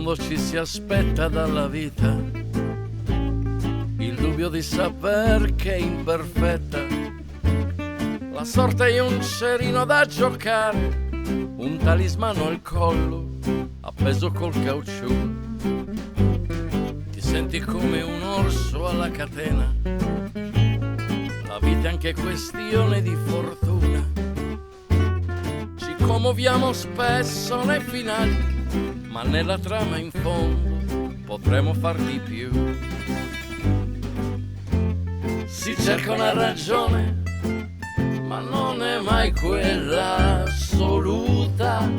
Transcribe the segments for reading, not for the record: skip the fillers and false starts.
fondo ci si aspetta dalla vita il dubbio di saper che è imperfetta. La sorte è un cerino da giocare, un talismano al collo appeso col caucciù. Ti senti come un orso alla catena, la vita è anche questione di fortuna. Ci commuoviamo spesso nei finali, ma nella trama in fondo potremo far di più. Si cerca una ragione, ma non è mai quella assoluta.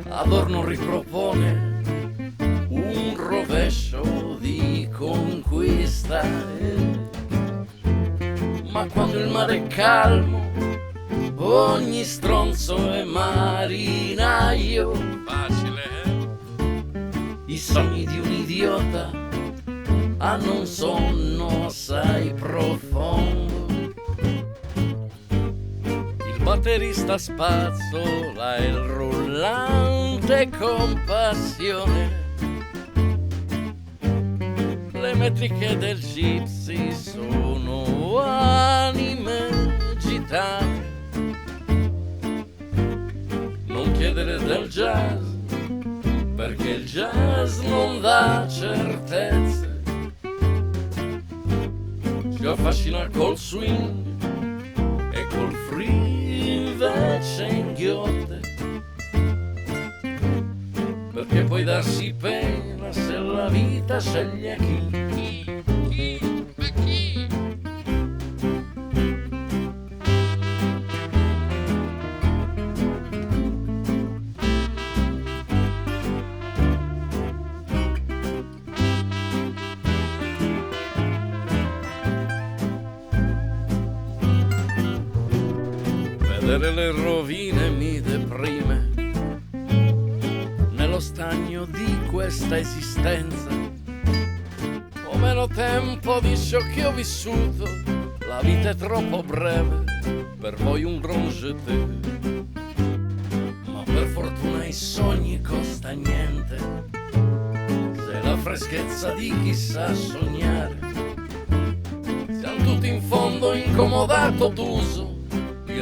Adorno ripropone un rovescio di conquista, ma quando il mare è calmo ogni stronzo è marinaio. Facile, I sogni di un idiota hanno un sonno assai profondo. Il batterista spazzola il rullante con passione. Le metriche del gypsy sono anime gitane. Non chiedere del jazz, perché il jazz non dà certezze. Ci affascina col swing e col free invece inghiotte, perché puoi darsi pena se la vita sceglie chi. ma chi? Vedere le rovine mi deprime, nello stagno di questa esistenza. Ho meno tempo di ciò che ho vissuto, la vita è troppo breve, per voi un grand jeté. Ma per fortuna i sogni costa niente, se la freschezza di chi sa sognare. Siamo tutti in fondo incomodato d'uso,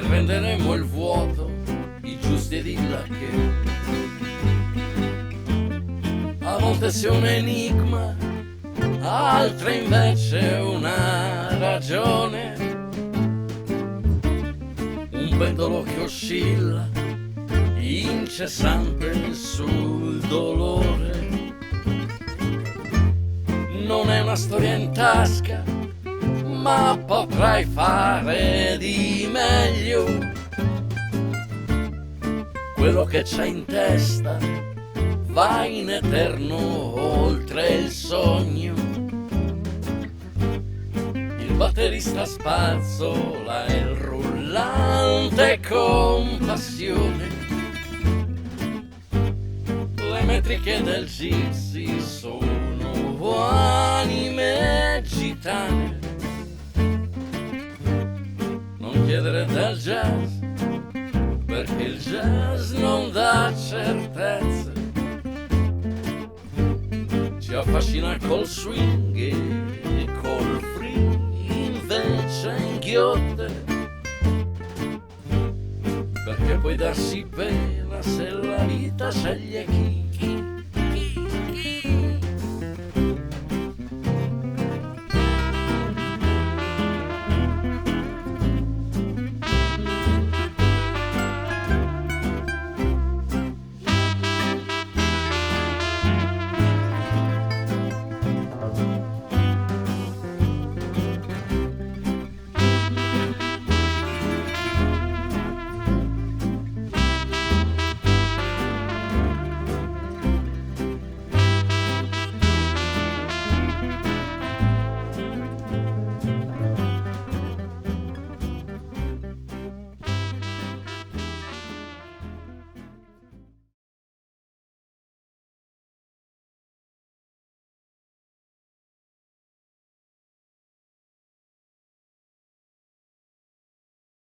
renderemo il vuoto i giusti ed il lacché. A volte sei un enigma, altre invece una ragione. Un pendolo che oscilla incessante sul dolore. Non è una storia in tasca, ma potrai fare di meglio. Quello che c'hai in testa va in eterno oltre il sogno. Il batterista spazzola il rullante con passione. Le metriche del gypsy sono anime gitane. Chiedere del jazz, perché il jazz non dà certezze. Ci affascina col swing e col free invece inghiotte, perché puoi darsi pena se la vita sceglie chi.